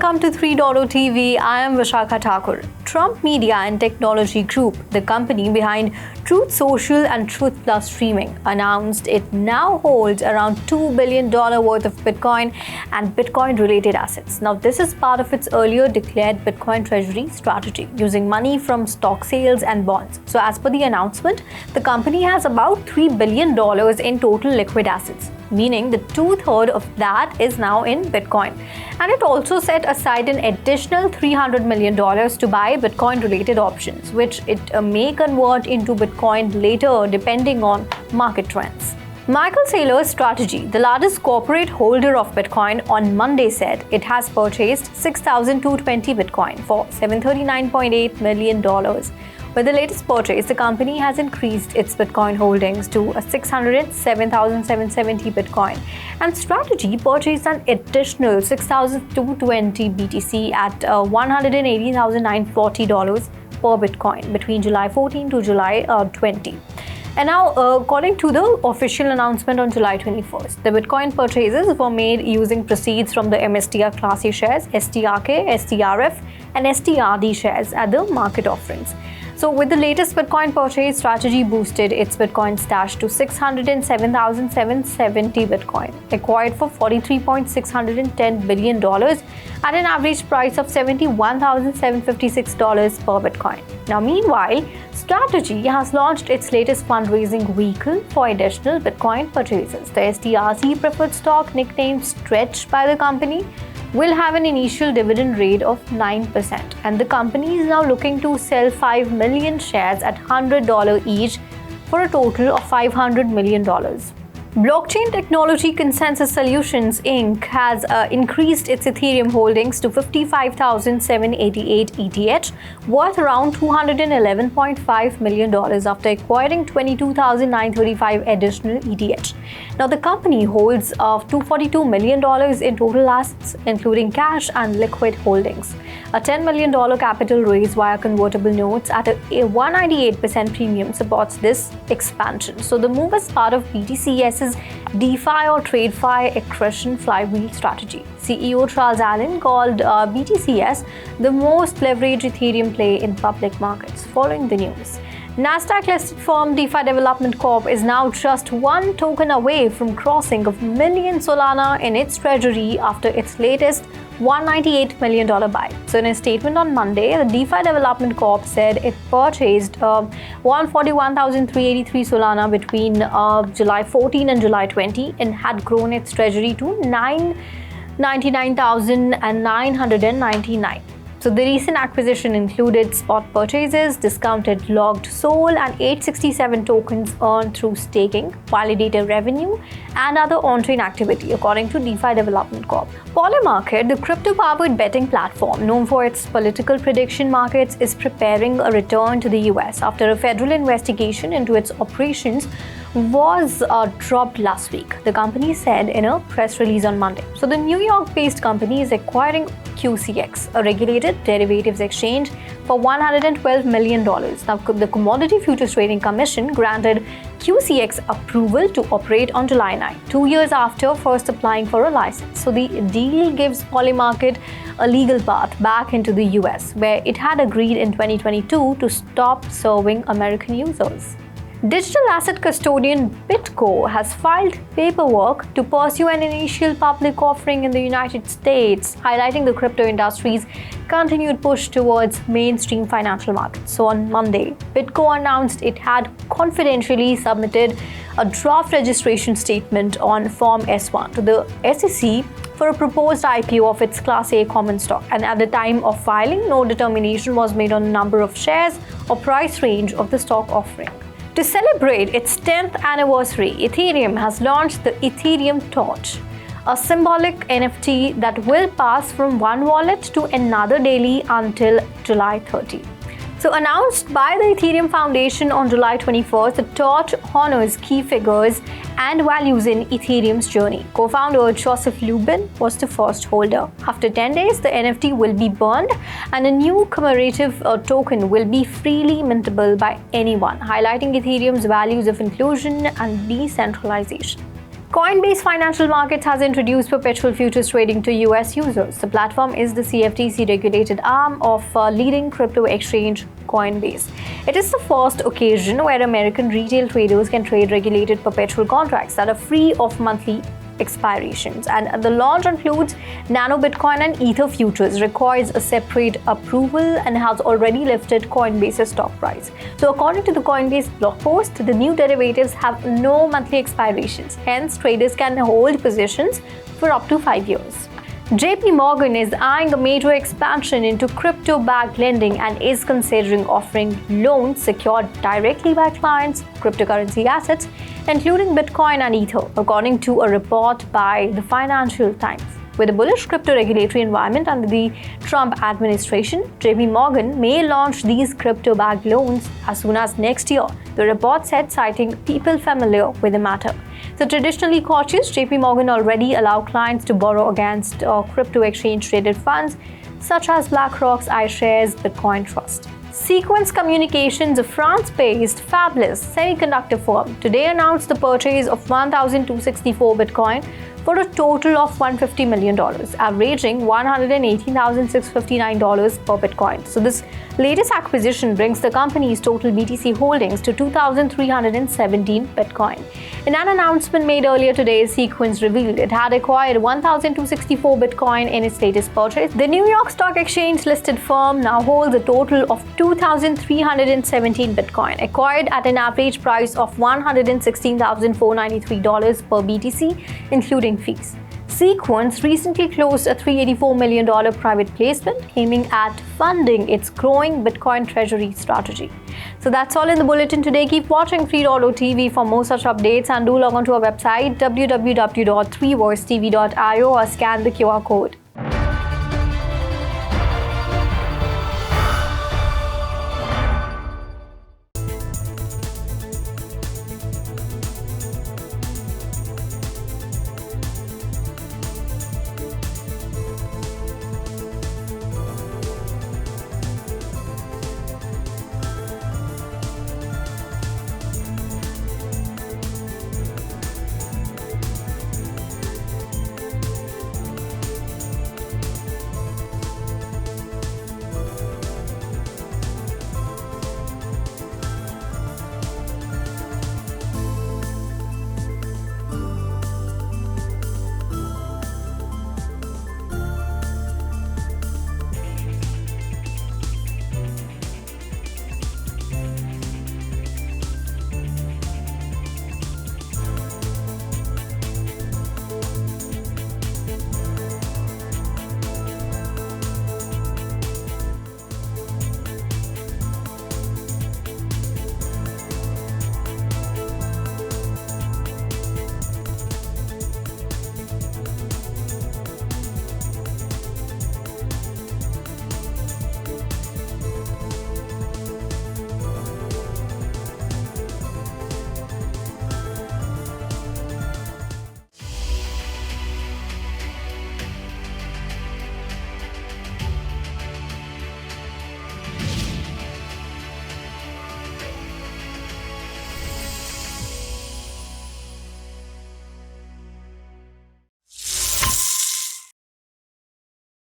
welcome to 3.0 TV. I am Vishakha Thakur. Trump Media and Technology Group, the company behind Truth Social and Truth Plus Streaming, announced it now holds around $2 billion worth of Bitcoin and Bitcoin-related assets. Now, this is part of its earlier declared Bitcoin Treasury strategy, using money from stock sales and bonds. So, as per the announcement, the company has about $3 billion in total liquid assets, meaning the two-thirds of that is now in Bitcoin. And it also set aside an additional $300 million to buy Bitcoin-related options, which it may convert into Bitcoin later depending on market trends. Michael Saylor's strategy, the largest corporate holder of Bitcoin, on Monday said it has purchased 6,220 Bitcoin for $739.8 million. With the latest purchase, the company has increased its Bitcoin holdings to 607,770 Bitcoin, and Strategy purchased an additional 6,220 BTC at $180,940 per Bitcoin between July 14 to July 20. And now, according to the official announcement on July 21st, the Bitcoin purchases were made using proceeds from the MSTR Class A shares, STRK, STRF, and STRD shares at the market offerings. So, with the latest Bitcoin purchase, Strategy boosted its Bitcoin stash to 607,770 Bitcoin, acquired for $43.610 billion at an average price of $71,756 per Bitcoin. Now, meanwhile, Strategy has launched its latest fundraising vehicle for additional Bitcoin purchases. The STRC preferred stock, nicknamed Stretch by the company, will have an initial dividend rate of 9%, and the company is now looking to sell 5 million shares at $100 each for a total of $500 million. Blockchain Technology Consensus Solutions Inc. has increased its Ethereum holdings to 55,788 ETH, worth around $211.5 million after acquiring 22,935 additional ETH. Now, the company holds $242 million in total assets, including cash and liquid holdings. A $10 million capital raise via convertible notes at a 198% premium supports this expansion. So, the move is part of BTCS's DeFi or TradeFi accretion flywheel strategy. CEO Charles Allen called BTCS the most leveraged Ethereum play in public markets following the news. Nasdaq-listed firm DeFi Development Corp is now just one token away from crossing of million Solana in its treasury after its latest $198 million buy. So, in a statement on Monday, the DeFi Development Corp said it purchased 141,383 Solana between July 14 and July 20 and had grown its treasury to 999,999. So, the recent acquisition included spot purchases, discounted logged SOL, and 867 tokens earned through staking, validator revenue, and other on-chain activity, according to DeFi Development Corp. Polymarket, the crypto-powered betting platform known for its political prediction markets, is preparing a return to the US after a federal investigation into its operations was dropped last week, the company said in a press release on Monday. So, the New York-based company is acquiring QCX, a regulated derivatives exchange, for $112 million. Now, the Commodity Futures Trading Commission granted QCX approval to operate on July 9, 2 years after first applying for a license. So, the deal gives Polymarket a legal path back into the US, where it had agreed in 2022 to stop serving American users. Digital asset custodian BitGo has filed paperwork to pursue an initial public offering in the United States, highlighting the crypto industry's continued push towards mainstream financial markets. So, on Monday, BitGo announced it had confidentially submitted a draft registration statement on Form S1 to the SEC for a proposed IPO of its Class A common stock, and at the time of filing, no determination was made on the number of shares or price range of the stock offering. To celebrate its 10th anniversary, Ethereum has launched the Ethereum Torch, a symbolic NFT that will pass from one wallet to another daily until July 30. So, announced by the Ethereum Foundation on July 21st, the Torch honors key figures and values in Ethereum's journey. Co-founder Joseph Lubin was the first holder. After 10 days, the NFT will be burned and a new commemorative token will be freely mintable by anyone, highlighting Ethereum's values of inclusion and decentralization. Coinbase Financial Markets has introduced Perpetual futures trading to US users. The platform is the CFTC-regulated arm of leading crypto exchange Coinbase. It is the first occasion where American retail traders can trade regulated perpetual contracts that are free of monthly expirations, and the launch includes Nano Bitcoin and Ether futures, requires a separate approval, and has already lifted Coinbase's stock price. So according to the Coinbase blog post, the new derivatives have no monthly expirations. Hence, traders can hold positions for up to 5 years. JPMorgan is eyeing a major expansion into crypto-backed lending and is considering offering loans secured directly by clients' cryptocurrency assets, including Bitcoin and Ether, according to a report by the Financial Times. With a bullish crypto regulatory environment under the Trump administration, JPMorgan may launch these crypto-backed loans as soon as next year, the report said, citing people familiar with the matter. So traditionally cautious, JPMorgan already allow clients to borrow against crypto exchange-traded funds such as BlackRock's iShares Bitcoin Trust. Sequans Communications, a France-based fabless semiconductor firm, today announced the purchase of 1,264 Bitcoin for a total of $150 million, averaging $118,659 per Bitcoin. So this latest acquisition brings the company's total BTC holdings to 2,317 Bitcoin. In an announcement made earlier today, Sequans revealed it had acquired 1,264 Bitcoin in its latest purchase. The New York Stock Exchange-listed firm now holds a total of 2,317 Bitcoin, acquired at an average price of $116,493 per BTC, including fees. Sequans recently closed a $384 million private placement aiming at funding its growing Bitcoin Treasury strategy. So that's all in the bulletin today. Keep watching Free.TV for more such updates, and do log on to our website www.3voicetv.io or scan the QR code.